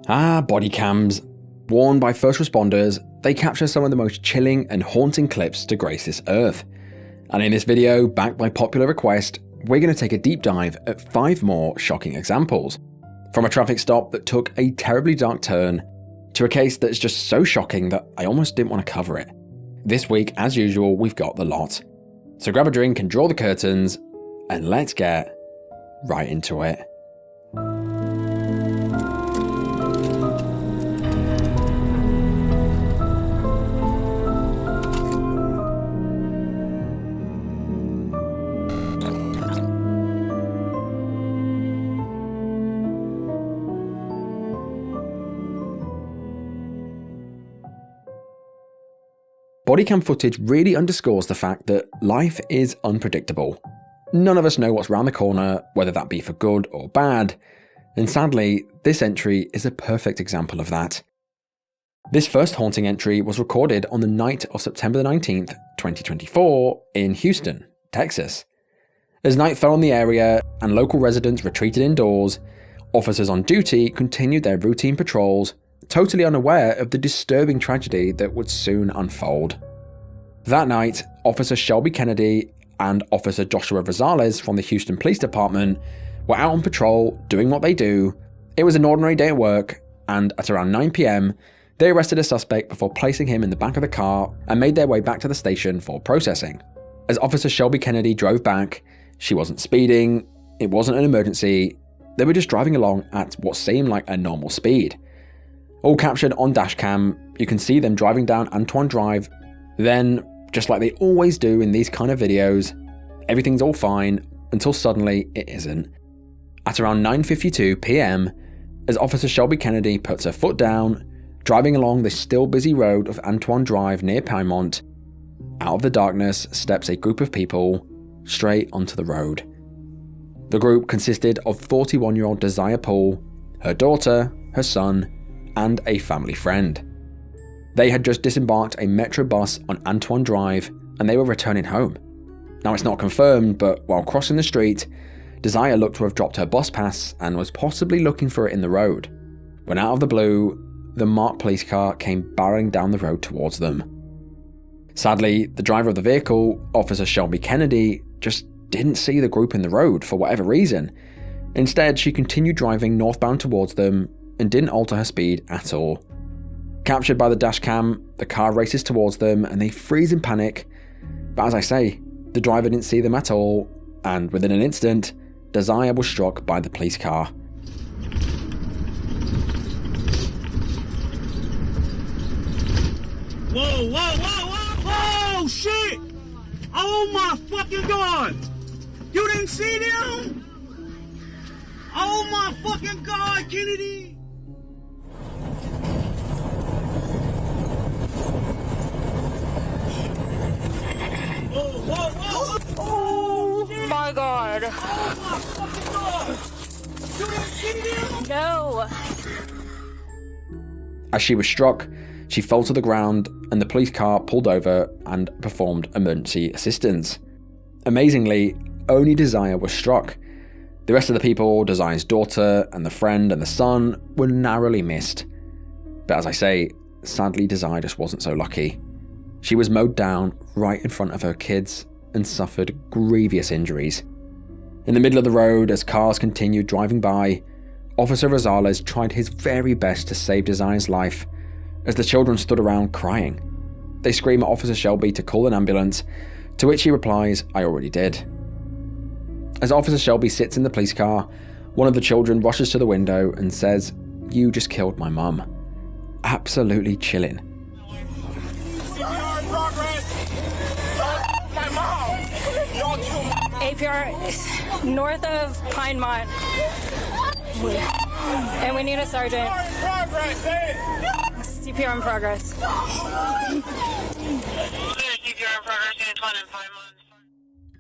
Body cams. Worn by first responders, they capture some of the most chilling and haunting clips to grace this earth. And in this video, backed by popular request, we're going to take a deep dive at 5 more shocking examples. From a traffic stop that took a terribly dark turn, to a case that's just so shocking that I almost didn't want to cover it. This week, as usual, we've got the lot. So grab a drink and draw the curtains, and let's get right into it. Bodycam footage really underscores the fact that life is unpredictable. None of us know what's around the corner, whether that be for good or bad, and sadly, this entry is a perfect example of that. This first haunting entry was recorded on the night of September 19th, 2024 in Houston, Texas. As night fell on the area and local residents retreated indoors, officers on duty continued their routine patrols, totally unaware of the disturbing tragedy that would soon unfold. That night, Officer Shelby Kennedy and Officer Joshua Rosales from the Houston Police Department were out on patrol doing what they do. It was an ordinary day at work, and at around 9 PM, they arrested a suspect before placing him in the back of the car and made their way back to the station for processing. As Officer Shelby Kennedy drove back, she wasn't speeding, it wasn't an emergency, they were just driving along at what seemed like a normal speed. All captured on dashcam, you can see them driving down Antoine Drive. Then, just like they always do in these kind of videos, everything's all fine until suddenly it isn't. At around 9:52 PM, as Officer Shelby Kennedy puts her foot down, driving along the still busy road of Antoine Drive near Piedmont, out of the darkness steps a group of people straight onto the road. The group consisted of 41-year-old Desire Paul, her daughter, her son, and a family friend. They had just disembarked a metro bus on Antoine Drive and they were returning home. Now it's not confirmed, but while crossing the street, Desire looked to have dropped her bus pass and was possibly looking for it in the road, when out of the blue, the marked police car came barreling down the road towards them. Sadly, the driver of the vehicle, Officer Shelby Kennedy, just didn't see the group in the road for whatever reason. Instead, she continued driving northbound towards them and didn't alter her speed at all. Captured by the dashcam, the car races towards them and they freeze in panic, but as I say, the driver didn't see them at all, and within an instant, Desire was struck by the police car. Whoa, whoa, whoa, whoa! Oh, shit! Oh my fucking God! You didn't see them? Oh my fucking God, Kennedy! Whoa, whoa, whoa! Oh my God! Oh my fucking God! You didn't see them? No! As she was struck, she fell to the ground and the police car pulled over and performed emergency assistance. Amazingly, only Desire was struck. The rest of the people, Desire's daughter and the friend and the son, were narrowly missed. But as I say, sadly Desire just wasn't so lucky. She was mowed down right in front of her kids and suffered grievous injuries. In the middle of the road, as cars continued driving by, Officer Rosales tried his very best to save Desire's life as the children stood around crying. They scream at Officer Shelby to call an ambulance, to which he replies, "I already did." As Officer Shelby sits in the police car, one of the children rushes to the window and says, "You just killed my mum." Absolutely chilling. APR north of Piedmont. And we need a sergeant. CPR in progress.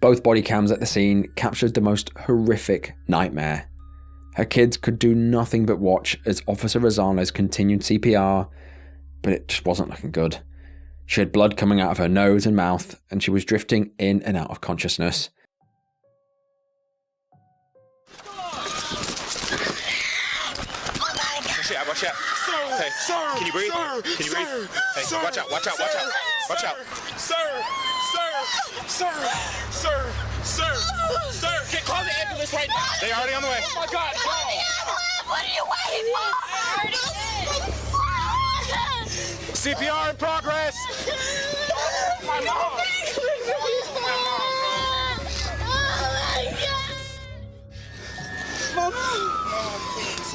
Both body cams at the scene captured the most horrific nightmare. Her kids could do nothing but watch as Officer Rosales continued CPR, but it just wasn't looking good. She had blood coming out of her nose and mouth, and she was drifting in and out of consciousness. Watch out. Hey, can you breathe? Can you breathe? Hey, watch out, watch out, watch out. Watch out. Sir. Get call the ambulance right now. They're already on the way. Oh my God. What are you waiting for? CPR in progress. My mom.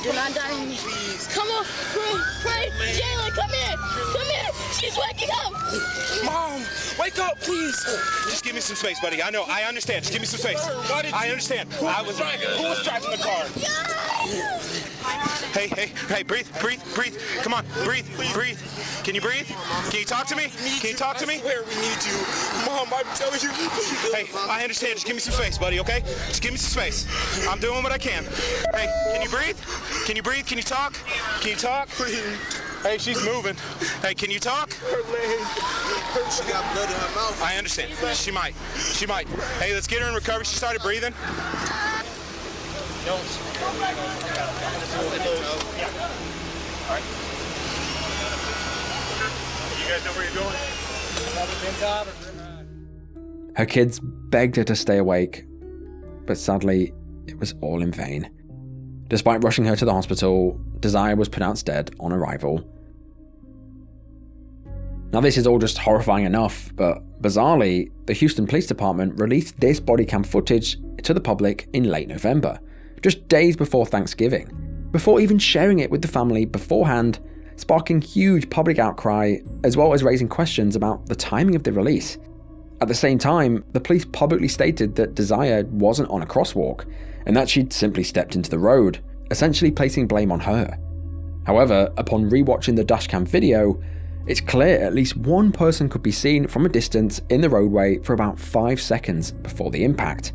Do not die on me. Come on, pray. Jayla, come here. She's waking up. Mom, wake up, please. Just give me some space, buddy. I know, I understand. Just give me some space. I understand. Who was driving the car? Hey, breathe. Come on, breathe. Can you breathe? Can you talk to me? Can you talk to me? Where we need you. Mom, I'm telling you. Hey, I understand. Just give me some space, buddy, okay? Just give me some space. I'm doing what I can. Hey, can you breathe? Can you breathe? Can you talk? Can you talk? Please. Hey, she's moving. Hey, can you talk? Her leg. She got blood in her mouth. I understand. She might. Hey, let's get her in recovery. She started breathing. Don't. Yeah. All right. You guys know where you're going? Her kids begged her to stay awake, but sadly, it was all in vain. Despite rushing her to the hospital, Desire was pronounced dead on arrival. Now, this is all just horrifying enough, but bizarrely, the Houston Police Department released this body cam footage to the public in late November, just days before Thanksgiving, before even sharing it with the family beforehand, sparking huge public outcry as well as raising questions about the timing of the release. At the same time, the police publicly stated that Desire wasn't on a crosswalk and that she'd simply stepped into the road, essentially placing blame on her. However, upon rewatching the dashcam video, it's clear at least one person could be seen from a distance in the roadway for about 5 seconds before the impact.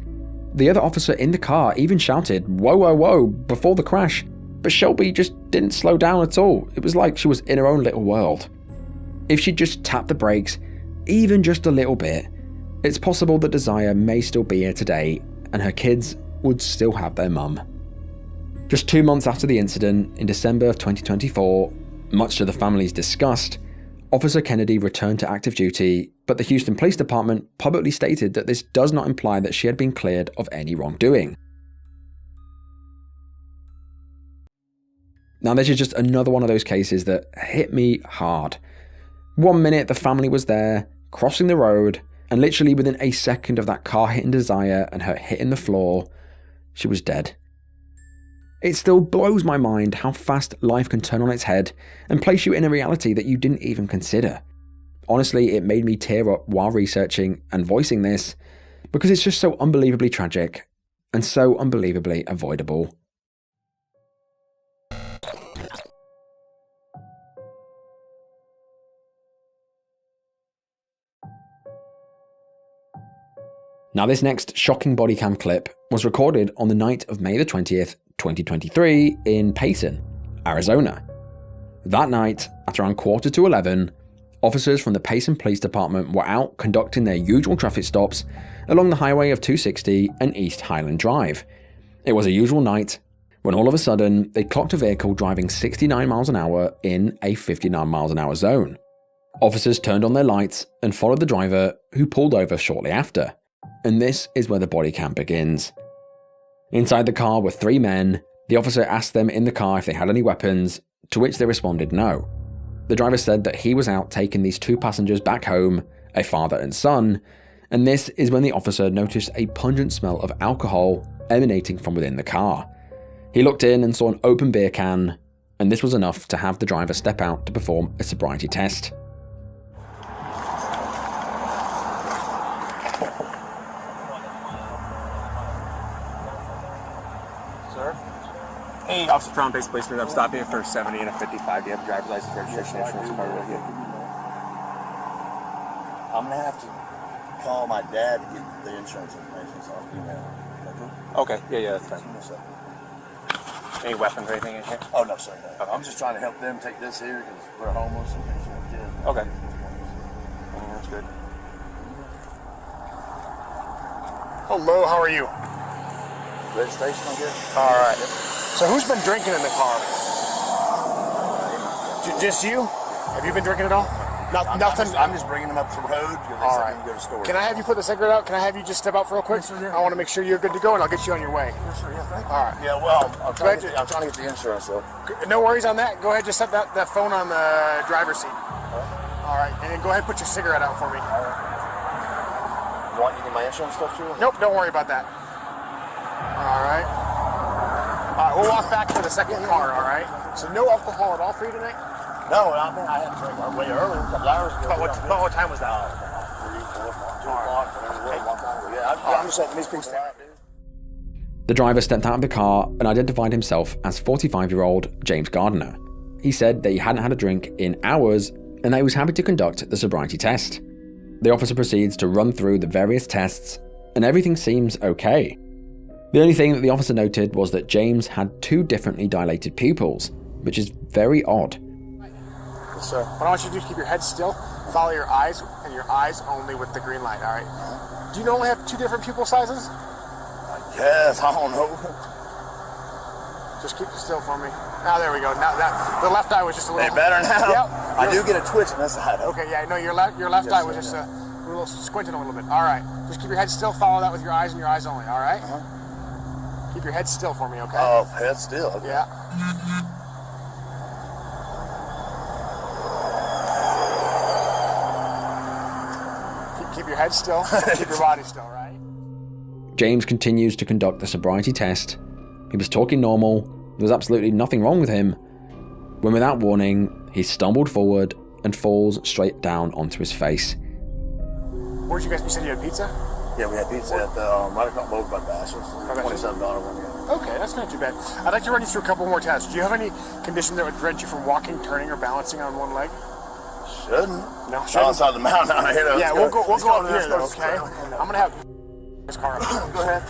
The other officer in the car even shouted, "Whoa, whoa, whoa," before the crash, but Shelby just didn't slow down at all. It was like she was in her own little world. If she'd just tapped the brakes, even just a little bit, it's possible that Desire may still be here today and her kids would still have their mum. Just 2 months after the incident, in December of 2024, much to the family's disgust, Officer Kennedy returned to active duty, but the Houston Police Department publicly stated that this does not imply that she had been cleared of any wrongdoing. Now, this is just another one of those cases that hit me hard. 1 minute the family was there, crossing the road, and literally within a second of that car hitting Desire and her hitting the floor, she was dead. It still blows my mind how fast life can turn on its head and place you in a reality that you didn't even consider. Honestly, it made me tear up while researching and voicing this because it's just so unbelievably tragic and so unbelievably avoidable. Now, this next shocking body cam clip was recorded on the night of May the 20th, 2023 in Payson, Arizona. That night, at around 11:15, officers from the Payson Police Department were out conducting their usual traffic stops along the highway of 260 and East Highland Drive. It was a usual night when all of a sudden they clocked a vehicle driving 69 miles an hour in a 59 miles an hour zone. Officers turned on their lights and followed the driver, who pulled over shortly after. And this is where the body cam begins. Inside the car were 3 men. The officer asked them in the car if they had any weapons, to which they responded no. The driver said that he was out taking these 2 passengers back home, a father and son, and this is when the officer noticed a pungent smell of alcohol emanating from within the car. He looked in and saw an open beer can, and this was enough to have the driver step out to perform a sobriety test. Hey, Officer Crown Base Policeman, I'm stopping for 70 and a 55. Do you have a driver's license, registration, insurance card with you? I'm gonna have to call my dad to get the insurance information, so I'll email him. Okay, yeah, that's fine. Any weapons or anything in here? Oh, no, sir. No. I'm just trying to help them take this here because we're homeless and things like that. Okay. That's good. Hello, how are you? Registration, I guess? All right. So who's been drinking in the car? Just you? Have you been drinking at all? Nothing. I'm just bringing them up the road because they said they can go to store. Can I have you put the cigarette out? Can I have you just step out for real quick? Yes, sir, yeah. I want to make sure you're good to go, and I'll get you on your way. Yes, sir. Yeah, thank you. All right. Yeah, well, I'm trying to get the insurance, though. No worries on that. Go ahead, just set that phone on the driver's seat. All right, and then go ahead and put your cigarette out for me. All right. You want you get my insurance stuff, too? Nope, don't worry about that. All right. All right, we'll walk back to the second car, all right? So no alcohol at all for you tonight? No, I had a drink way earlier, a couple hours ago. But what time was that? 3, 4, 2 o'clock, whatever. Yeah, I'm just letting these things start, dude. The driver stepped out of the car and identified himself as 45-year-old James Gardner. He said that he hadn't had a drink in hours and that he was happy to conduct the sobriety test. The officer proceeds to run through the various tests and everything seems okay. The only thing that the officer noted was that James had 2 differently dilated pupils, which is very odd. Sir, what I want you to do is keep your head still, follow your eyes, and your eyes only with the green light, all right? Do you normally have 2 different pupil sizes? Yes, I don't know. Just keep it still for me. Now, there we go. Now the left eye was just a little... They better now? Yep. I do get a twitch on this side. Okay, yeah, no, your left Yes, eye was sir, just a little squinting a little bit. All right, just keep your head still, follow that with your eyes and your eyes only, all right? Keep your head still for me, okay? Oh, head still. Okay. Yeah. Keep your head still, keep your body still, right? James continues to conduct the sobriety test. He was talking normal, there was absolutely nothing wrong with him, when without warning, he stumbled forward and falls straight down onto his face. Where'd you said you had pizza? Yeah, we had pizza at the right across Boat by Bass. It was $27 one. Yeah. Okay, that's not too bad. I'd like to run you through a couple more tests. Do you have any condition that would prevent you from walking, turning, or balancing on one leg? Shouldn't. No, shouldn't. Outside the mountain out here. Yeah, we'll go up here, though, okay? I'm going to have this car up. Go ahead.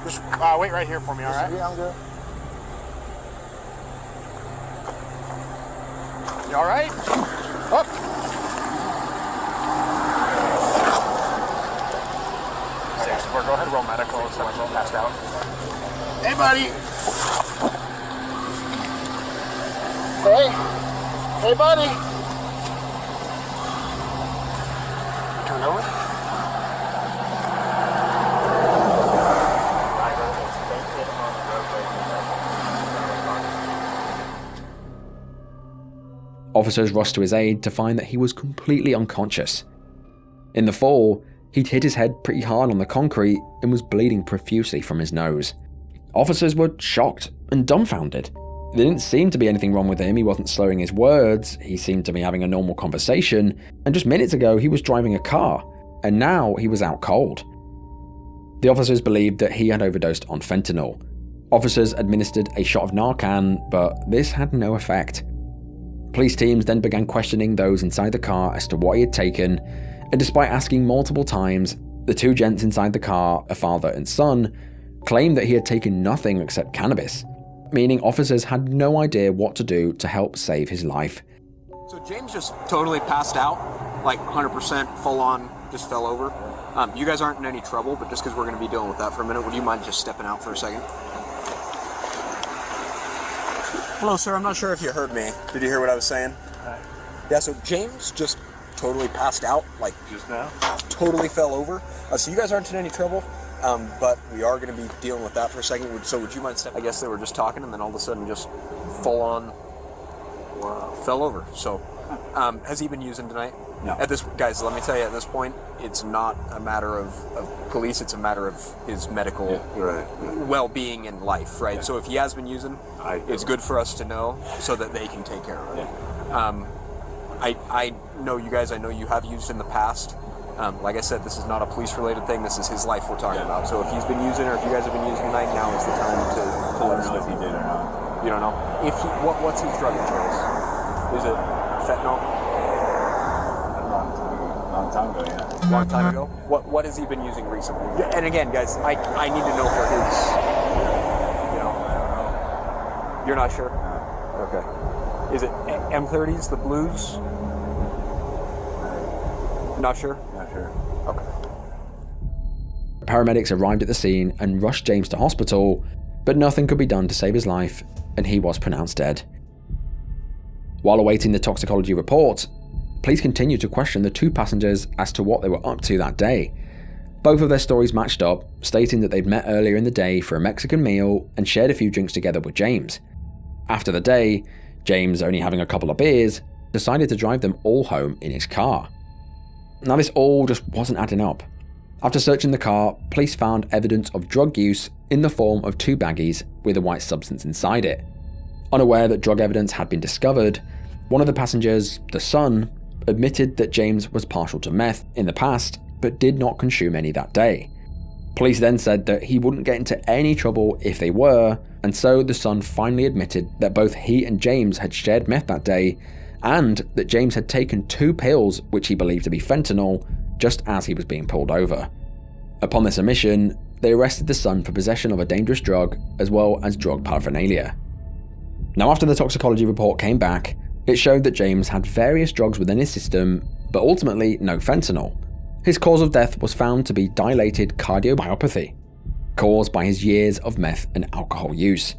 Just wait right here for me, all right? Yeah, I'm good. You all right? Up. Go ahead, roll medical. It's like passed out. Hey, buddy. Hey, buddy. Turn over. Officers rushed to his aid to find that he was completely unconscious. In the fall, he'd hit his head pretty hard on the concrete and was bleeding profusely from his nose. Officers were shocked and dumbfounded. There didn't seem to be anything wrong with him, he wasn't slurring his words, he seemed to be having a normal conversation, and just minutes ago he was driving a car, and now he was out cold. The officers believed that he had overdosed on fentanyl. Officers administered a shot of Narcan, but this had no effect. Police teams then began questioning those inside the car as to what he had taken, and despite asking multiple times, the 2 gents inside the car, a father and son, claimed that he had taken nothing except cannabis, meaning officers had no idea what to do to help save his life. So James just totally passed out, like 100% full on, just fell over. You guys aren't in any trouble, but just because we're going to be dealing with that for a minute, would you mind just stepping out for a second? Hello, sir. I'm not sure if you heard me. Did you hear what I was saying? Yeah, so James just totally passed out, like just now? Totally fell over. So you guys aren't in any trouble, but we are going to be dealing with that for a second. So would you mind stepping? I guess they were just talking and then all of a sudden just full on fell over. So has he been using tonight? No. Guys, let me tell you, at this point, it's not a matter of police, it's a matter of his medical well-being and life, right? Yeah. So if he has been using, it's good for us to know so that they can take care of it. Yeah. I know you guys, I know you have used in the past. Like I said, this is not a police-related thing, this is his life we're talking about. So if he's been using, or if you guys have been using tonight, now is the time to let us know if he did or not. You don't know? What's his drug of choice? Is it fentanyl? Long time ago, yeah. Long time ago? What has he been using recently? And again, guys, I need to know for his, You're not sure? No. Okay. Is it M30s, the blues? Not sure? Not sure. Okay. Paramedics arrived at the scene and rushed James to hospital, but nothing could be done to save his life, and he was pronounced dead. While awaiting the toxicology report, police continued to question the two passengers as to what they were up to that day. Both of their stories matched up, stating that they'd met earlier in the day for a Mexican meal and shared a few drinks together with James. After the day, James, only having a couple of beers, decided to drive them all home in his car. Now this all just wasn't adding up. After searching the car, police found evidence of drug use in the form of 2 baggies with a white substance inside it. Unaware that drug evidence had been discovered, one of the passengers, the son, admitted that James was partial to meth in the past, but did not consume any that day. Police then said that he wouldn't get into any trouble if they were, and so the son finally admitted that both he and James had shared meth that day, and that James had taken 2 pills which he believed to be fentanyl just as he was being pulled over. Upon this admission, they arrested the son for possession of a dangerous drug as well as drug paraphernalia. Now after the toxicology report came back, it showed that James had various drugs within his system, but ultimately no fentanyl. His cause of death was found to be dilated cardiomyopathy, caused by his years of meth and alcohol use.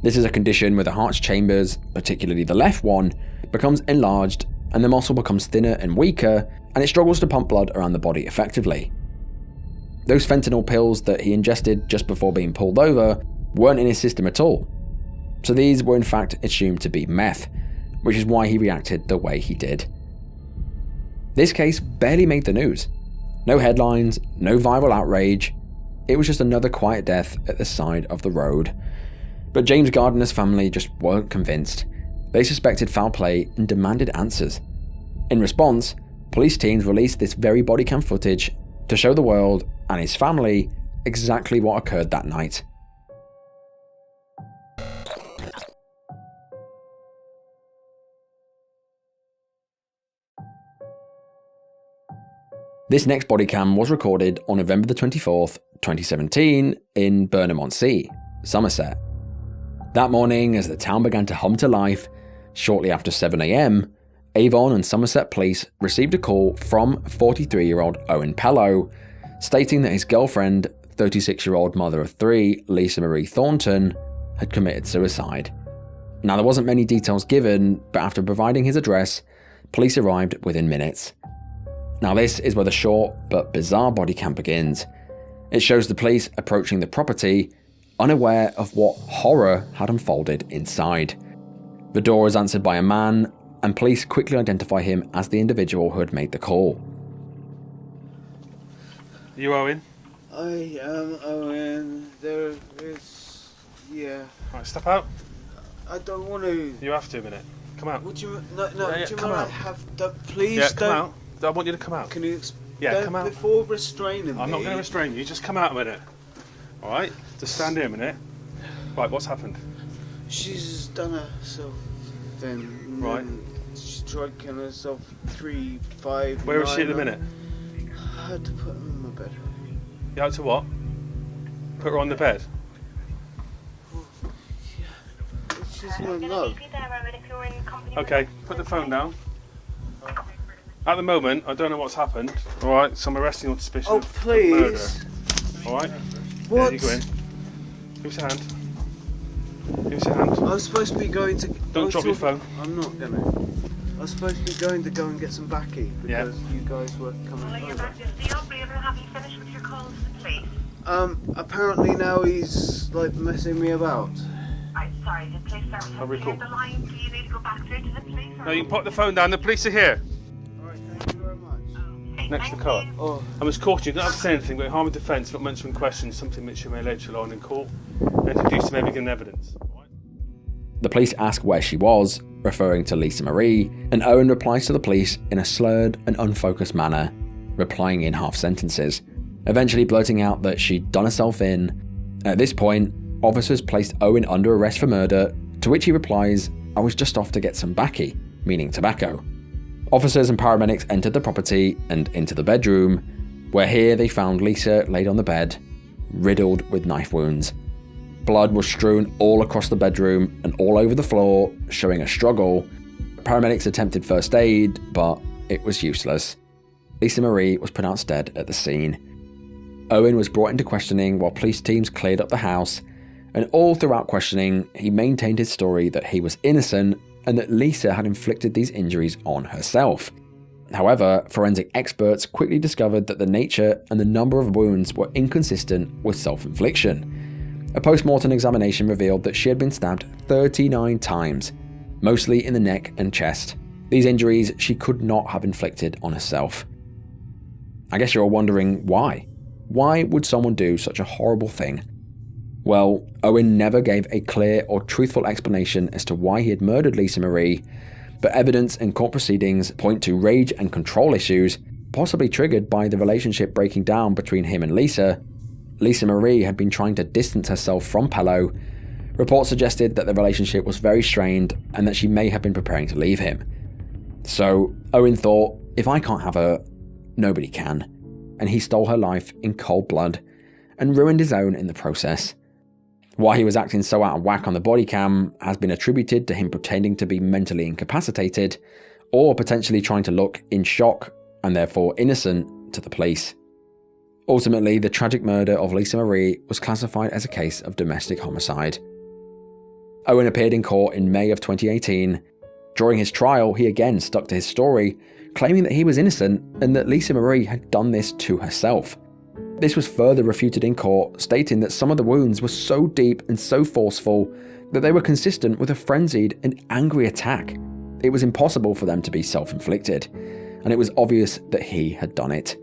This is a condition where the heart's chambers, particularly the left one, becomes enlarged and the muscle becomes thinner and weaker, and it struggles to pump blood around the body effectively. Those fentanyl pills that he ingested just before being pulled over weren't in his system at all. So these were in fact assumed to be meth, which is why he reacted the way he did. This case barely made the news. No headlines, no viral outrage. It was just another quiet death at the side of the road. But James Gardner's family just weren't convinced. They suspected foul play and demanded answers. In response, police teams released this very bodycam footage to show the world and his family exactly what occurred that night. This next bodycam was recorded on November the 24th, 2017 in Burnham-on-Sea, Somerset. That morning, as the town began to hum to life, shortly after 7 AM, Avon and Somerset police received a call from 43-year-old Owen Pello, stating that his girlfriend, 36-year-old mother of 3, Lisa Marie Thornton, had committed suicide. Now there wasn't many details given, but after providing his address, police arrived within minutes. Now this is where the short but bizarre bodycam begins. It shows the police approaching the property, unaware of what horror had unfolded inside. The door is answered by a man, and police quickly identify him as the individual who had made the call. You Owen? I am Owen. There is... yeah. Right, step out. I don't want to... You have to a minute. Come out. Would you... No, Yeah, do you come mind out. I have... Please Yeah, don't... come out. I want you to come out. Can you... Yeah, come out. Before restraining me... I'm not going to restrain you, just come out a minute. Alright? Just stand here a minute. Right, what's happened? She's done herself then. Right. She tried killing herself 3, 5, Where is she at the 9, minute? I had to put her in my bed. You had to what? Put her on the bed? She's my love. Okay, put the phone down. At the moment, I don't know what's happened. Alright, so I'm arresting you on suspicion Oh, of please. murder. Alright? What? There you go in. Give us your hand. Give us your hand. I was supposed to be going to... Don't drop your phone. I'm not gonna. I was supposed to be going to go and get some baccy because you guys were coming over. Have you finished with your call to the police? Apparently now he's like messing me about. I'm sorry, the police service has cleared the line. Do you need to go back through to the police? No, you can put the phone down. The police are here. Alright, thank you very much. Next to the car. Oh. I must caution you, you don't have to say anything, but in harm of defence, not mentioning questions, something which you may later rely on in court, and introduce some evidence evidence. The police ask where she was, referring to Lisa Marie, and Owen replies to the police in a slurred and unfocused manner, replying in half sentences, eventually blurting out that she'd done herself in. At this point, officers placed Owen under arrest for murder, to which he replies, "I was just off to get some baccy," meaning tobacco. Officers and paramedics entered the property and into the bedroom, where here they found Lisa laid on the bed, riddled with knife wounds. Blood was strewn all across the bedroom and all over the floor, showing a struggle. Paramedics attempted first aid, but it was useless. Lisa Marie was pronounced dead at the scene. Owen was brought into questioning while police teams cleared up the house, and all throughout questioning, he maintained his story that he was innocent and that Lisa had inflicted these injuries on herself. However, forensic experts quickly discovered that the nature and the number of wounds were inconsistent with self-infliction. A post-mortem examination revealed that she had been stabbed 39 times, mostly in the neck and chest. These injuries she could not have inflicted on herself. I guess you're all wondering why. Why would someone do such a horrible thing? Well, Owen never gave a clear or truthful explanation as to why he had murdered Lisa Marie, but evidence and court proceedings point to rage and control issues, possibly triggered by the relationship breaking down between him and Lisa. Lisa Marie had been trying to distance herself from Pello. Reports suggested that the relationship was very strained and that she may have been preparing to leave him. So Owen thought, if I can't have her, nobody can. And he stole her life in cold blood and ruined his own in the process. Why he was acting so out of whack on the body cam has been attributed to him pretending to be mentally incapacitated, or potentially trying to look in shock and therefore innocent to the police. Ultimately, the tragic murder of Lisa Marie was classified as a case of domestic homicide. Owen appeared in court in May of 2018. During his trial, he again stuck to his story, claiming that he was innocent and that Lisa Marie had done this to herself. This was further refuted in court, stating that some of the wounds were so deep and so forceful that they were consistent with a frenzied and angry attack. It was impossible for them to be self-inflicted, and it was obvious that he had done it.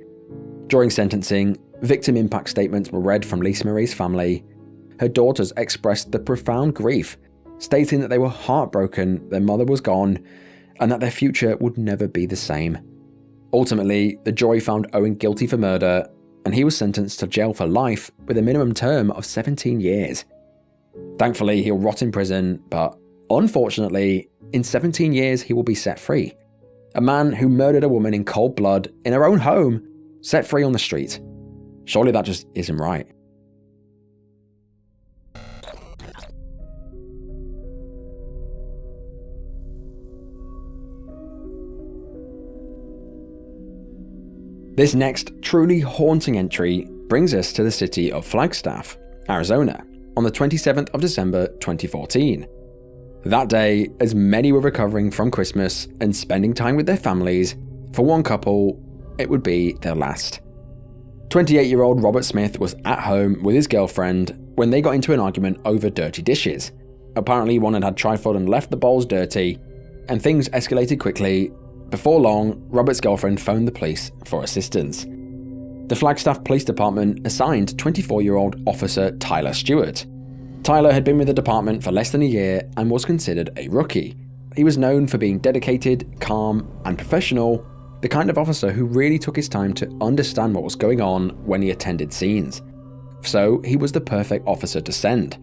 During sentencing, victim impact statements were read from Lisa Marie's family. Her daughters expressed the profound grief, stating that they were heartbroken their mother was gone and that their future would never be the same. Ultimately, the jury found Owen guilty for murder, and he was sentenced to jail for life with a minimum term of 17 years. Thankfully, he'll rot in prison, but unfortunately, in 17 years he will be set free. A man who murdered a woman in cold blood in her own home, set free on the street. Surely that just isn't right. This next truly haunting entry brings us to the city of Flagstaff, Arizona, on the 27th of December 2014. That day, as many were recovering from Christmas and spending time with their families, for one couple, it would be their last. 28-year-old Robert Smith was at home with his girlfriend when they got into an argument over dirty dishes. Apparently, one had trifled and left the bowls dirty, and things escalated quickly. Before long, Robert's girlfriend phoned the police for assistance. The Flagstaff Police Department assigned 24-year-old Officer Tyler Stewart. Tyler had been with the department for less than a year and was considered a rookie. He was known for being dedicated, calm, and professional, the kind of officer who really took his time to understand what was going on when he attended scenes. So he was the perfect officer to send.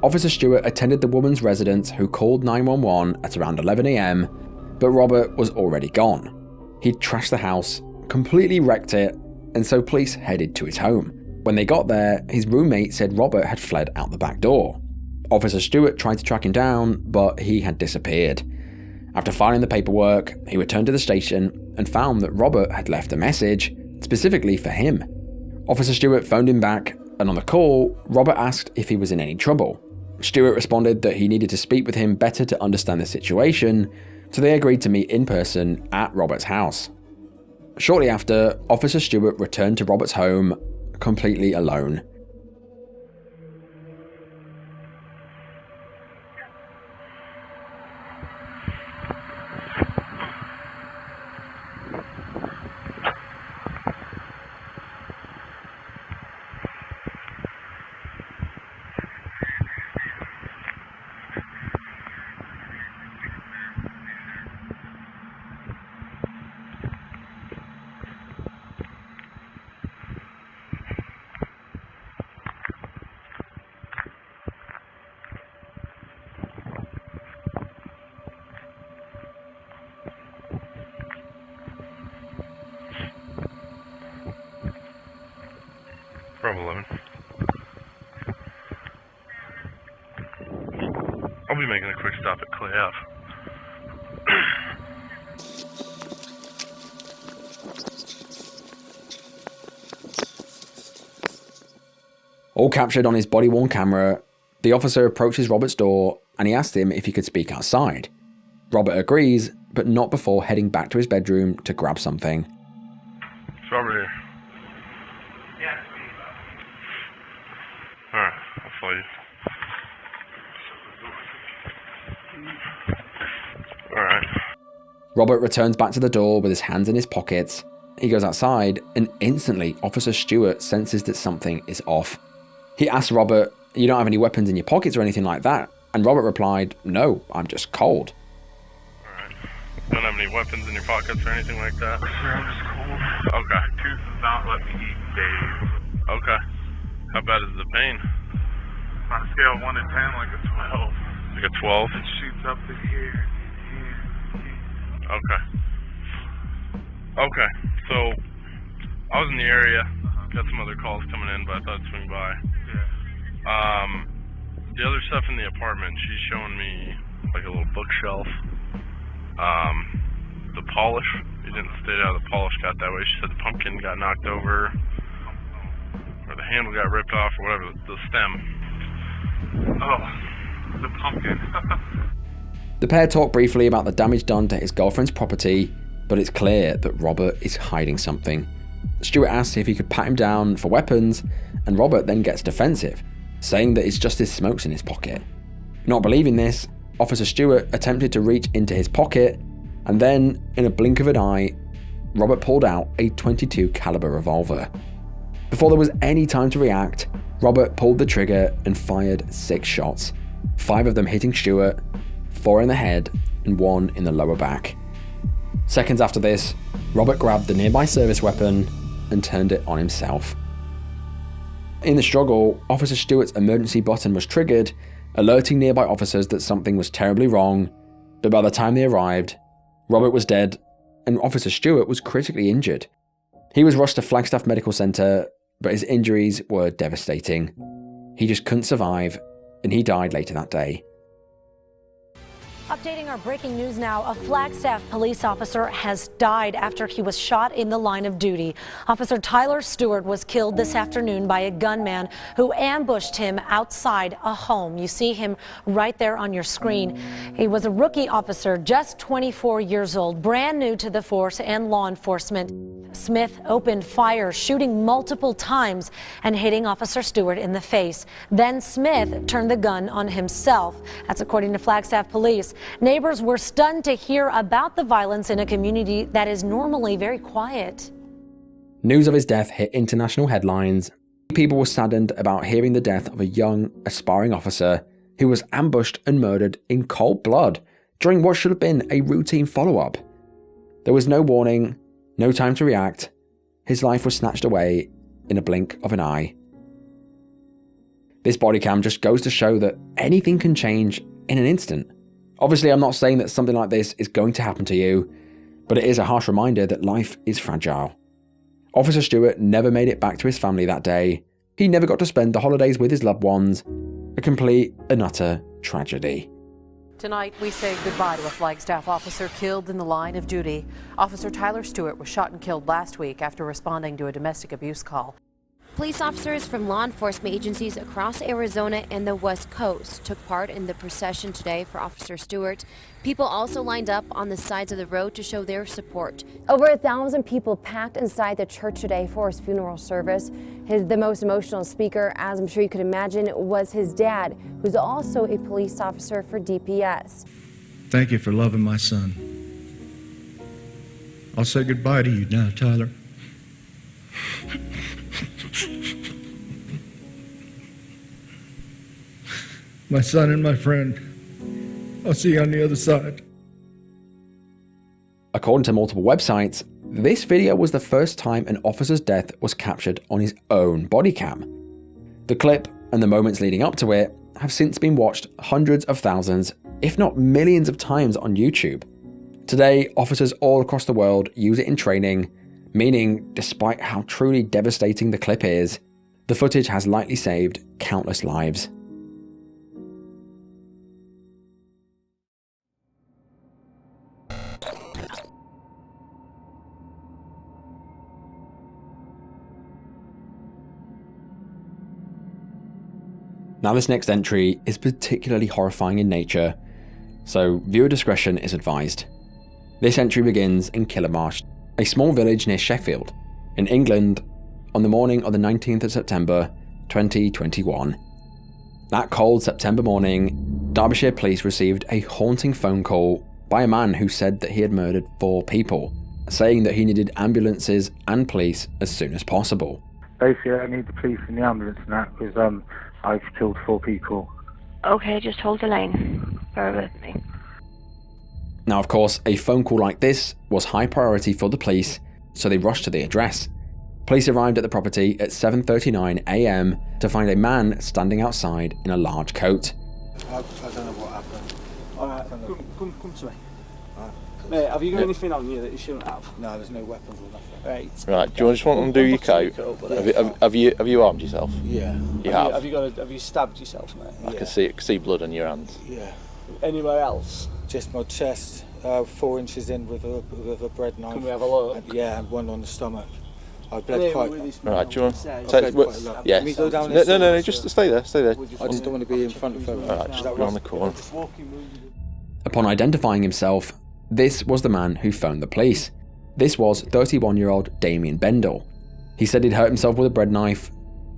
Officer Stewart attended the woman's residence who called 911 at around 11 AM, but Robert was already gone. He'd trashed the house, completely wrecked it, and so police headed to his home. When they got there, his roommate said Robert had fled out the back door. Officer Stewart tried to track him down, but he had disappeared. After filing the paperwork, he returned to the station and found that Robert had left a message, specifically for him. Officer Stewart phoned him back, and on the call, Robert asked if he was in any trouble. Stewart responded that he needed to speak with him better to understand the situation, so they agreed to meet in person at Robert's house. Shortly after, Officer Stewart returned to Robert's home, completely alone. Bravo 11. I'll be making a quick stop at Clay Ave. All captured on his body-worn camera, the officer approaches Robert's door and he asked him if he could speak outside. Robert agrees, but not before heading back to his bedroom to grab something. It's over here. Yeah. Alright, I'll follow you. Alright. Robert returns back to the door with his hands in his pockets. He goes outside, and instantly Officer Stewart senses that something is off. He asks Robert, "You don't have any weapons in your pockets or anything like that?" And Robert replied, "No, I'm just cold." Alright. Don't have any weapons in your pockets or anything like that? I'm just cold. Okay. Tooth does not let me eat days. Okay. How bad is the pain? On a scale of 1 to 10, like a 12. Like a 12? It shoots up to here. Okay. Okay. So, I was in the area. Got some other calls coming in, but I thought I'd swing by. Yeah. The other stuff in the apartment, she's showing me like a little bookshelf. The polish, you didn't state how the polish got that way. She said the pumpkin got knocked over, or the handle got ripped off, or whatever, the stem. Oh, the pumpkin. The pair talk briefly about the damage done to his girlfriend's property, but it's clear that Robert is hiding something. Stewart asks if he could pat him down for weapons, and Robert then gets defensive, saying that it's just his smokes in his pocket. Not believing this, Officer Stewart attempted to reach into his pocket, and then, in a blink of an eye, Robert pulled out a .22 caliber revolver. Before there was any time to react, Robert pulled the trigger and fired 6 shots, 5 of them hitting Stewart, 4 in the head, and 1 in the lower back. Seconds after this, Robert grabbed the nearby service weapon and turned it on himself. In the struggle, Officer Stewart's emergency button was triggered, alerting nearby officers that something was terribly wrong, but by the time they arrived, Robert was dead, and Officer Stewart was critically injured. He was rushed to Flagstaff Medical Center, but his injuries were devastating. He just couldn't survive, and he died later that day. Updating our breaking news now, a Flagstaff police officer has died after he was shot in the line of duty. Officer Tyler Stewart was killed this afternoon by a gunman who ambushed him outside a home. You see him right there on your screen. He was a rookie officer, just 24 years old, brand new to the force and law enforcement. Smith opened fire, shooting multiple times and hitting Officer Stewart in the face. Then Smith turned the gun on himself. That's according to Flagstaff police. Neighbors were stunned to hear about the violence in a community that is normally very quiet. News of his death hit international headlines. People were saddened about hearing the death of a young, aspiring officer who was ambushed and murdered in cold blood during what should have been a routine follow-up. There was no warning, no time to react. His life was snatched away in a blink of an eye. This body cam just goes to show that anything can change in an instant. Obviously, I'm not saying that something like this is going to happen to you, but it is a harsh reminder that life is fragile. Officer Stewart never made it back to his family that day. He never got to spend the holidays with his loved ones. A complete and utter tragedy. Tonight, we say goodbye to a Flagstaff officer killed in the line of duty. Officer Tyler Stewart was shot and killed last week after responding to a domestic abuse call. Police officers from law enforcement agencies across Arizona and the West Coast took part in the procession today for Officer Stewart. People also lined up on the sides of the road to show their support. Over 1,000 people packed inside the church today for his funeral service. The most emotional speaker, as I'm sure you could imagine, was his dad, who's also a police officer for DPS. Thank you for loving my son. I'll say goodbye to you now, Tyler. My son and my friend. I'll see you on the other side. According to multiple websites, this video was the first time an officer's death was captured on his own body cam. The clip and the moments leading up to it have since been watched hundreds of thousands, if not millions of times on YouTube. Today, officers all across the world use it in training, meaning despite how truly devastating the clip is, the footage has likely saved countless lives. Now this next entry is particularly horrifying in nature, so viewer discretion is advised. This entry begins in Killamarsh, a small village near Sheffield, in England, on the morning of the 19th of September 2021. That cold September morning, Derbyshire police received a haunting phone call by a man who said that he had murdered 4 people, saying that he needed ambulances and police as soon as possible. Basically, I need the police and the ambulance and that because I've killed 4 people. Okay, just hold the line. Bear with me. Now, of course, a phone call like this was high priority for the police, so they rushed to the address. Police arrived at the property at 7:39 AM to find a man standing outside in a large coat. I don't know what happened. Alright, come to me. Mate, have you got anything on you that you shouldn't have? No, there's no weapons or nothing. Right. Do you just want to undo your coat? Have you armed yourself? Yeah. You have? Have you stabbed yourself, mate? I can see blood on your hands. Yeah. Anywhere else? Just my chest, 4 inches in with a bread knife. Can we have a look? Yeah, and one on the stomach. I bled quite. Right, do you want to take quite a lot. Yes. Can we go down No, just stay there. I just don't want to be in front of her. Alright, just around the corner. Upon identifying himself, this was the man who phoned the police. This was 31-year-old Damien Bendel. He said he'd hurt himself with a bread knife.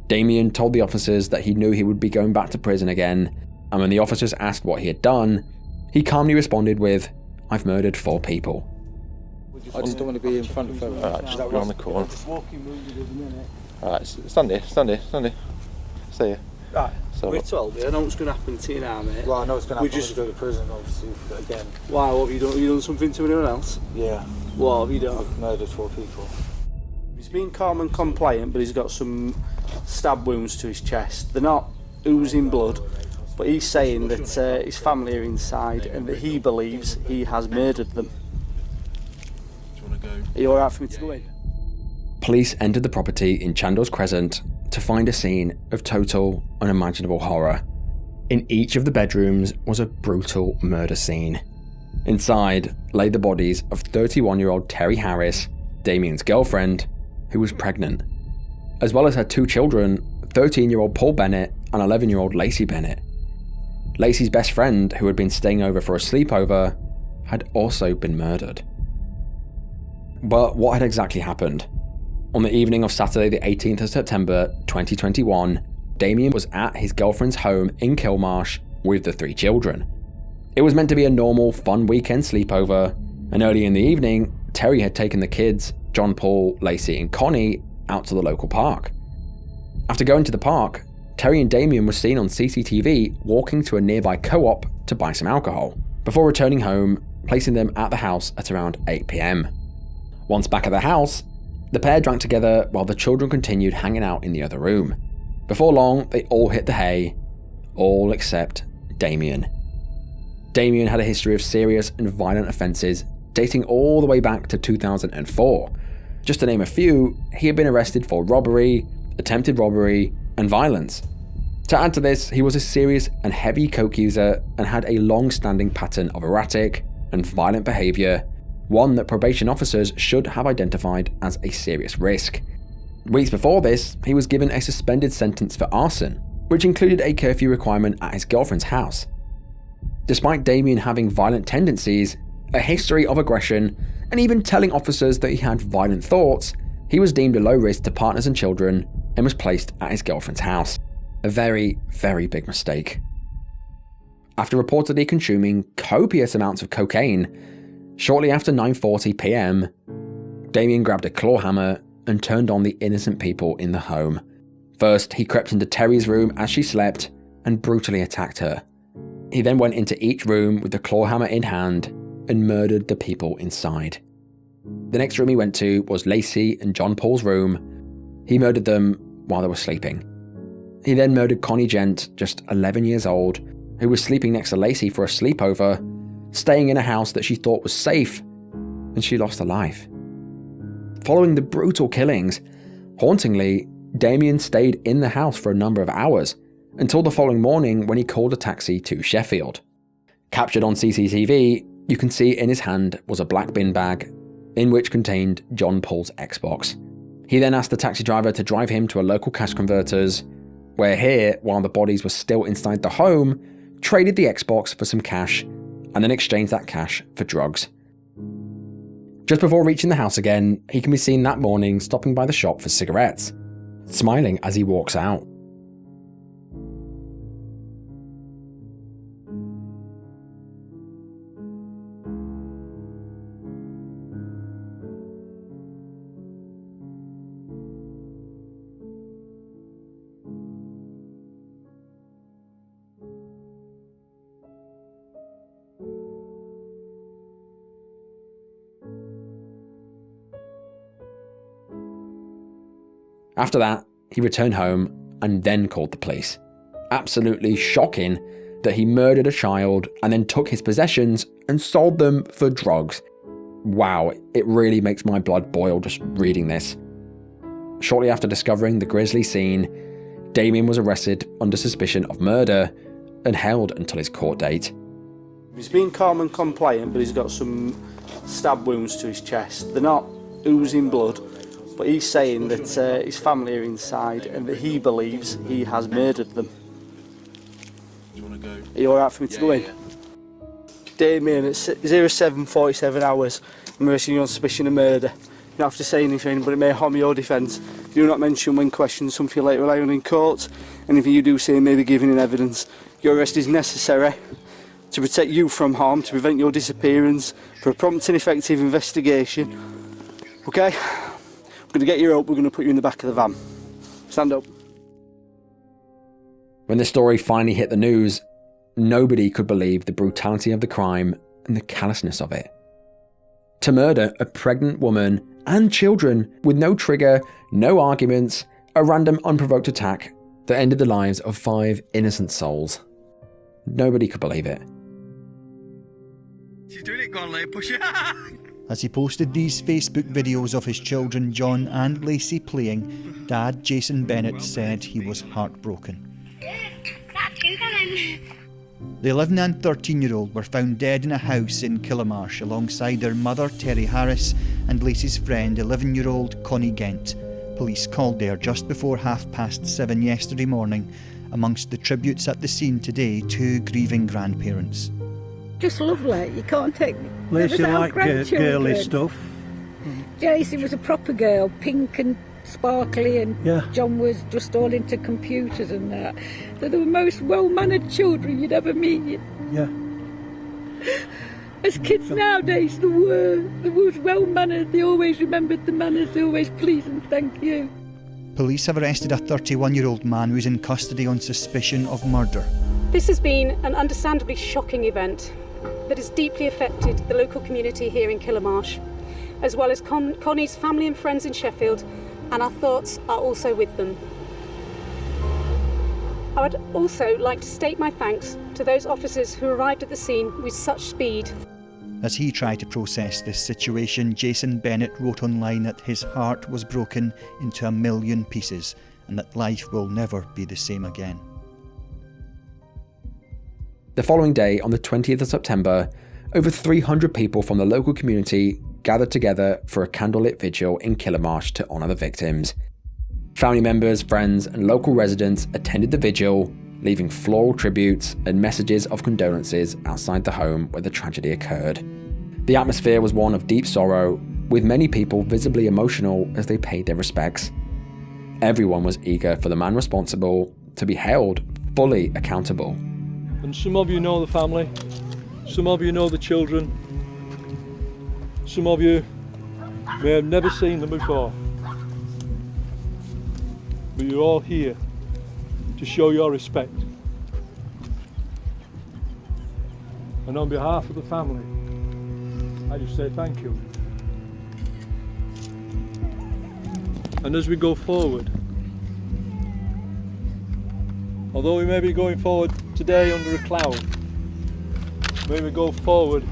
Damien told the officers that he knew he would be going back to prison again, and when the officers asked what he had done, he calmly responded with, "I've murdered 4 people." I just don't want to be in front of her. Alright, just around the corner. Alright, stand here. Stay here. Right, so, we're told you, I know what's going to happen to you now, mate. Well, I know it's going to happen when we go to prison, obviously, again. Why, what have you done? Have you done something to anyone else? Yeah. What have you done? I've murdered 4 people. He's been calm and compliant, but he's got some stab wounds to his chest. They're not oozing blood, but he's saying that his family are inside and that he believes he has murdered them. Are you alright for me to go in? Police entered the property in Chandos Crescent to find a scene of total, unimaginable horror. In each of the bedrooms was a brutal murder scene. Inside lay the bodies of 31-year-old Terry Harris, Damien's girlfriend, who was pregnant, as well as her 2 children, 13-year-old Paul Bennett and 11-year-old Lacey Bennett. Lacey's best friend, who had been staying over for a sleepover, had also been murdered. But what had exactly happened? On the evening of Saturday the 18th of September 2021, Damien was at his girlfriend's home in Killamarsh with the 3 children. It was meant to be a normal, fun weekend sleepover, and early in the evening, Terry had taken the kids, John Paul, Lacey and Connie, out to the local park. After going to the park, Terry and Damien were seen on CCTV walking to a nearby co-op to buy some alcohol, before returning home, placing them at the house at around 8 PM. Once back at the house, the pair drank together while the children continued hanging out in the other room. Before long, they all hit the hay, all except Damien. Damien had a history of serious and violent offences dating all the way back to 2004. Just to name a few, he had been arrested for robbery, attempted robbery, and violence. To add to this, he was a serious and heavy coke user and had a long-standing pattern of erratic and violent behaviour, one that probation officers should have identified as a serious risk. Weeks before this, he was given a suspended sentence for arson, which included a curfew requirement at his girlfriend's house. Despite Damien having violent tendencies, a history of aggression, and even telling officers that he had violent thoughts, he was deemed a low risk to partners and children and was placed at his girlfriend's house. A very, very big mistake. After reportedly consuming copious amounts of cocaine, shortly after 9:40 PM, Damien grabbed a claw hammer and turned on the innocent people in the home. First, he crept into Terry's room as she slept and brutally attacked her. He then went into each room with the claw hammer in hand and murdered the people inside. The next room he went to was Lacey and John Paul's room. He murdered them while they were sleeping. He then murdered Connie Gent, just 11 years old, who was sleeping next to Lacey for a sleepover, staying in a house that she thought was safe, and she lost her life. Following the brutal killings, hauntingly, Damien stayed in the house for a number of hours, until the following morning when he called a taxi to Sheffield. Captured on CCTV, you can see in his hand was a black bin bag, in which contained John Paul's Xbox. He then asked the taxi driver to drive him to a local cash converters, where here, while the bodies were still inside the home, traded the Xbox for some cash and then exchanged that cash for drugs. Just before reaching the house again, he can be seen that morning stopping by the shop for cigarettes, smiling as he walks out. After that, he returned home and then called the police. Absolutely shocking that he murdered a child and then took his possessions and sold them for drugs. Wow, it really makes my blood boil just reading this. Shortly after discovering the grisly scene, Damien was arrested under suspicion of murder and held until his court date. He's been calm and compliant, but he's got some stab wounds to his chest. They're not oozing blood, but he's saying that his family are inside and that he believes he has murdered them. Do you want to go? Are you alright for me to go in? Yeah. Damien, at 07:47 hours, I'm arresting you on suspicion of murder. You don't have to say anything, but it may harm your defence. Do not mention when questioned something later rely on in court. Anything you do say may be given in evidence. Your arrest is necessary to protect you from harm, to prevent your disappearance, for a prompt and effective investigation. Okay? We're going to get you up, we're going to put you in the back of the van. Stand up. When the story finally hit the news, nobody could believe the brutality of the crime and the callousness of it. To murder a pregnant woman and children with no trigger, no arguments, a random unprovoked attack that ended the lives of 5 innocent souls. Nobody could believe it. She's doing it, go on, Liam, push it. As he posted these Facebook videos of his children John and Lacey playing, Dad Jason Bennett said he was heartbroken. That's you, darling. The 11 and 13-year-old were found dead in a house in Killamarsh alongside their mother Terry Harris and Lacey's friend 11-year-old Connie Gent. Police called there just before 7:30 yesterday morning. Amongst the tributes at the scene today, 2 grieving grandparents. Just lovely. You can't take. Lacey liked girly stuff. Lacey was a proper girl, pink and sparkly, and yeah. John was just all into computers and that. They're the most well-mannered children you'd ever meet. Yeah. As kids nowadays, they were well-mannered. They always remembered the manners. They always please and thank you. Police have arrested a 31-year-old man who's in custody on suspicion of murder. This has been an understandably shocking event that has deeply affected the local community here in Killamarsh, as well as Connie's family and friends in Sheffield, and our thoughts are also with them. I would also like to state my thanks to those officers who arrived at the scene with such speed. As he tried to process this situation, Jason Bennett wrote online that his heart was broken into a million pieces and that life will never be the same again. The following day, on the 20th of September, over 300 people from the local community gathered together for a candlelit vigil in Killamarsh to honour the victims. Family members, friends and local residents attended the vigil, leaving floral tributes and messages of condolences outside the home where the tragedy occurred. The atmosphere was one of deep sorrow, with many people visibly emotional as they paid their respects. Everyone was eager for the man responsible to be held fully accountable. And some of you know the family, some of you know the children, some of you may have never seen them before, but you're all here to show your respect. And on behalf of the family, I just say thank you. And as we go forward, although we may be going forward today under a cloud, may we go forward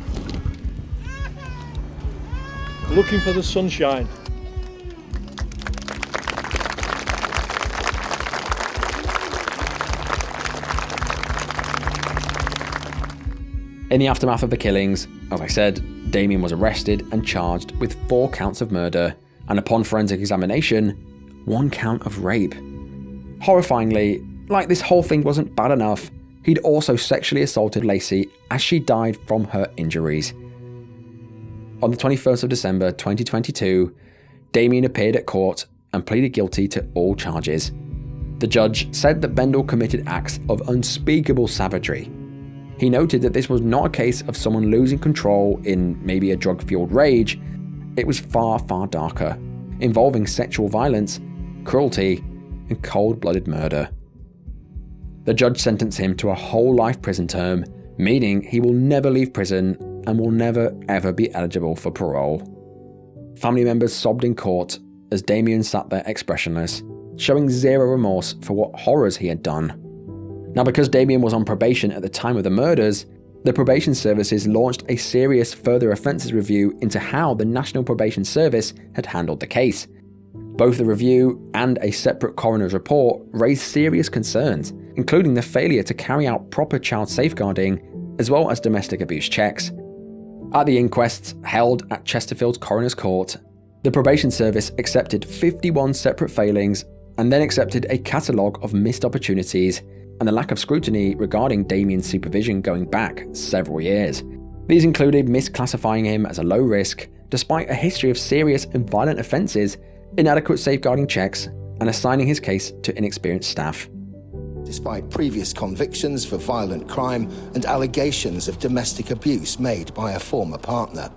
looking for the sunshine. In the aftermath of the killings, as I said, Damien was arrested and charged with 4 counts of murder, and upon forensic examination, 1 count of rape. Horrifyingly, like this whole thing wasn't bad enough, he'd also sexually assaulted Lacey as she died from her injuries. On the 21st of December 2022, Damien appeared at court and pleaded guilty to all charges. The judge said that Bendel committed acts of unspeakable savagery. He noted that this was not a case of someone losing control in maybe a drug-fueled rage. It was far, far darker, involving sexual violence, cruelty, and cold-blooded murder. The judge sentenced him to a whole life prison term, meaning he will never leave prison and will never ever be eligible for parole. Family members sobbed in court as Damien sat there expressionless, showing zero remorse for what horrors he had done. Now, because Damien was on probation at the time of the murders, the probation services launched a serious further offences review into how the National Probation Service had handled the case. Both the review and a separate coroner's report raised serious concerns, including the failure to carry out proper child safeguarding, as well as domestic abuse checks. At the inquests held at Chesterfield's Coroner's Court, the probation service accepted 51 separate failings and then accepted a catalogue of missed opportunities and the lack of scrutiny regarding Damien's supervision going back several years. These included misclassifying him as a low risk, despite a history of serious and violent offences, inadequate safeguarding checks, and assigning his case to inexperienced staff. Despite previous convictions for violent crime and allegations of domestic abuse made by a former partner,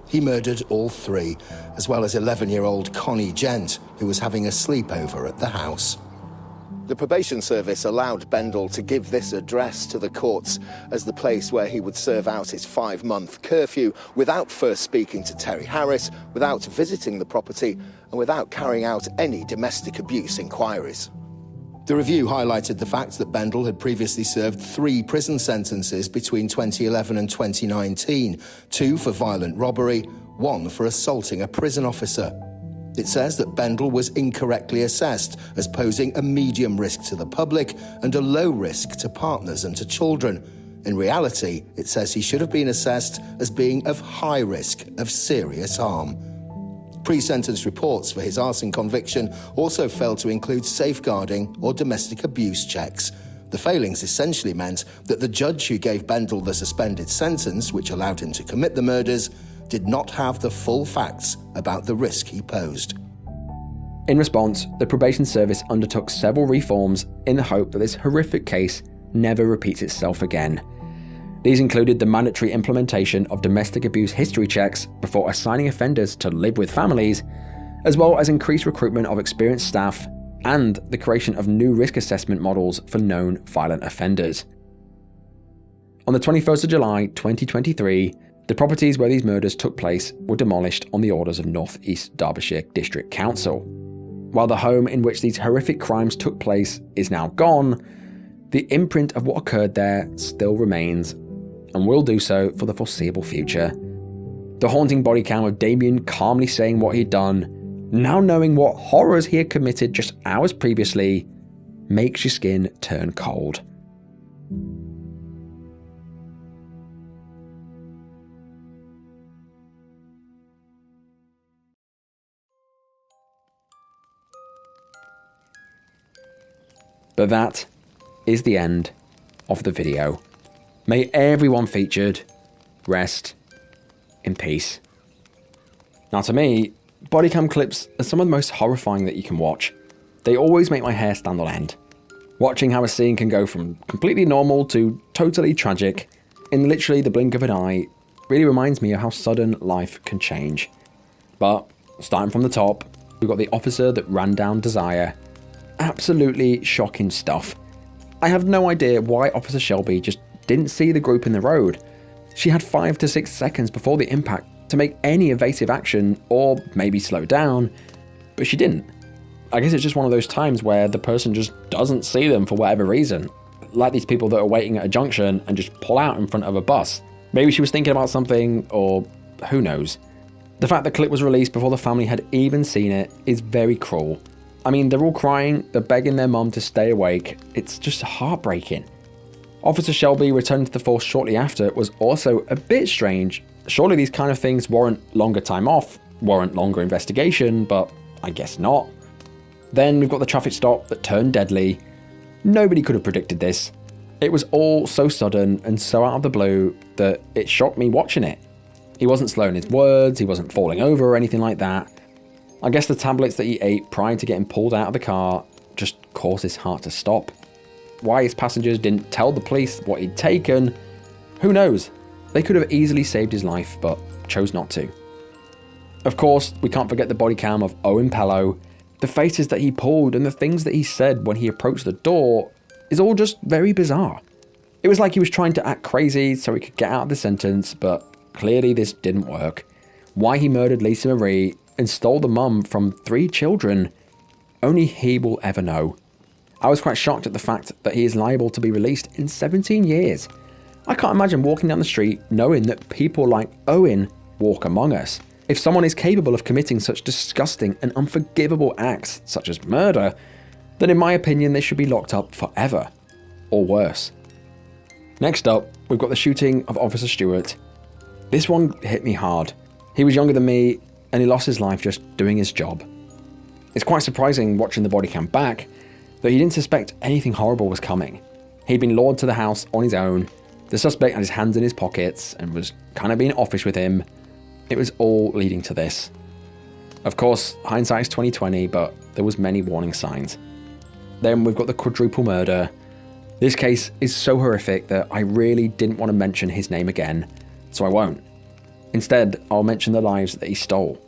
he murdered all three, as well as 11-year-old Connie Gent, who was having a sleepover at the house. The probation service allowed Bendel to give this address to the courts as the place where he would serve out his 5-month curfew without first speaking to Terry Harris, without visiting the property, and without carrying out any domestic abuse inquiries. The review highlighted the fact that Bendel had previously served 3 prison sentences between 2011 and 2019, 2 for violent robbery, 1 for assaulting a prison officer. It says that Bendel was incorrectly assessed as posing a medium risk to the public and a low risk to partners and to children. In reality, it says he should have been assessed as being of high risk of serious harm. Pre-sentence reports for his arson conviction also failed to include safeguarding or domestic abuse checks. The failings essentially meant that the judge who gave Bendel the suspended sentence, which allowed him to commit the murders, did not have the full facts about the risk he posed. In response, the probation service undertook several reforms in the hope that this horrific case never repeats itself again. These included the mandatory implementation of domestic abuse history checks before assigning offenders to live with families, as well as increased recruitment of experienced staff and the creation of new risk assessment models for known violent offenders. On the 21st of July 2023, the properties where these murders took place were demolished on the orders of North East Derbyshire District Council. While the home in which these horrific crimes took place is now gone, the imprint of what occurred there still remains, and will do so for the foreseeable future. The haunting body cam of Damien calmly saying what he'd done, now knowing what horrors he had committed just hours previously, makes your skin turn cold. But that is the end of the video. May everyone featured rest in peace. Now, to me, bodycam clips are some of the most horrifying that you can watch. They always make my hair stand on end. Watching how a scene can go from completely normal to totally tragic in literally the blink of an eye really reminds me of how sudden life can change. But starting from the top, we've got the officer that ran down Desire. Absolutely shocking stuff. I have no idea why Officer Shelby just didn't see the group in the road. She had 5 to 6 seconds before the impact to make any evasive action or maybe slow down, but she didn't. I guess it's just one of those times where the person just doesn't see them for whatever reason. Like these people that are waiting at a junction and just pull out in front of a bus. Maybe she was thinking about something, or who knows. The fact the clip was released before the family had even seen it is very cruel. I mean, they're all crying, they're begging their mum to stay awake. It's just heartbreaking. Officer Shelby returning to the force shortly after was also a bit strange. Surely these kind of things warrant longer time off, warrant longer investigation, but I guess not. Then we've got the traffic stop that turned deadly. Nobody could have predicted this. It was all so sudden and so out of the blue that it shocked me watching it. He wasn't slurring his words, he wasn't falling over or anything like that. I guess the tablets that he ate prior to getting pulled out of the car just caused his heart to stop. Why his passengers didn't tell the police what he'd taken, who knows? They could have easily saved his life, but chose not to. Of course, we can't forget the body cam of Owen Pello. The faces that he pulled and the things that he said when he approached the door is all just very bizarre. It was like he was trying to act crazy so he could get out of the sentence, but clearly this didn't work. Why he murdered Lisa Marie and stole the mum from 3 children, only he will ever know. I was quite shocked at the fact that he is liable to be released in 17 years. I can't imagine walking down the street knowing that people like Owen walk among us. If someone is capable of committing such disgusting and unforgivable acts such as murder, then in my opinion they should be locked up forever, or worse. Next up, we've got the shooting of Officer Stewart. This one hit me hard. He was younger than me and he lost his life just doing his job. It's quite surprising watching the body cam back that he didn't suspect anything horrible was coming. He'd been lured to the house on his own. The suspect had his hands in his pockets and was kind of being offish with him. It was all leading to this. Of course, hindsight is 20/20, but there was many warning signs. Then we've got the quadruple murder. This case is so horrific that I really didn't want to mention his name again, so I won't. Instead, I'll mention the lives that he stole.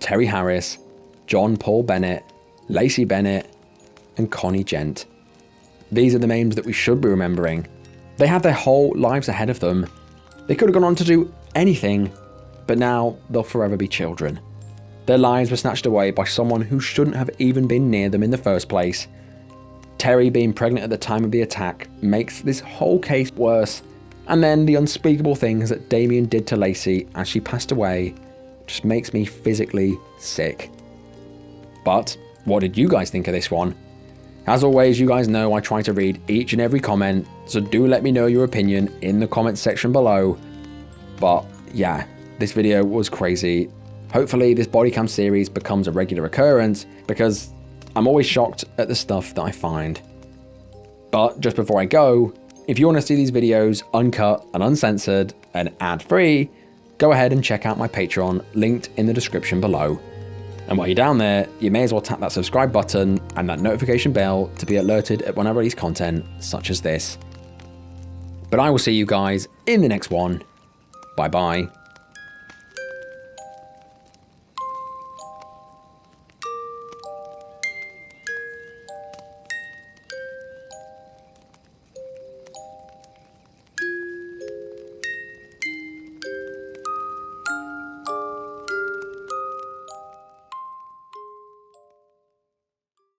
Terry Harris, John Paul Bennett, Lacey Bennett, and Connie Gent. These are the names that we should be remembering. They had their whole lives ahead of them. They could have gone on to do anything, but now they'll forever be children. Their lives were snatched away by someone who shouldn't have even been near them in the first place. Terry being pregnant at the time of the attack makes this whole case worse, and then the unspeakable things that Damien did to Lacey as she passed away just makes me physically sick. But what did you guys think of this one? As always, you guys know I try to read each and every comment, so do let me know your opinion in the comments section below. But yeah, this video was crazy. Hopefully this bodycam series becomes a regular occurrence, because I'm always shocked at the stuff that I find. But just before I go, if you want to see these videos uncut and uncensored and ad-free, go ahead and check out my Patreon, linked in the description below. And while you're down there, you may as well tap that subscribe button and that notification bell to be alerted at when I release content such as this. But I will see you guys in the next one. Bye bye.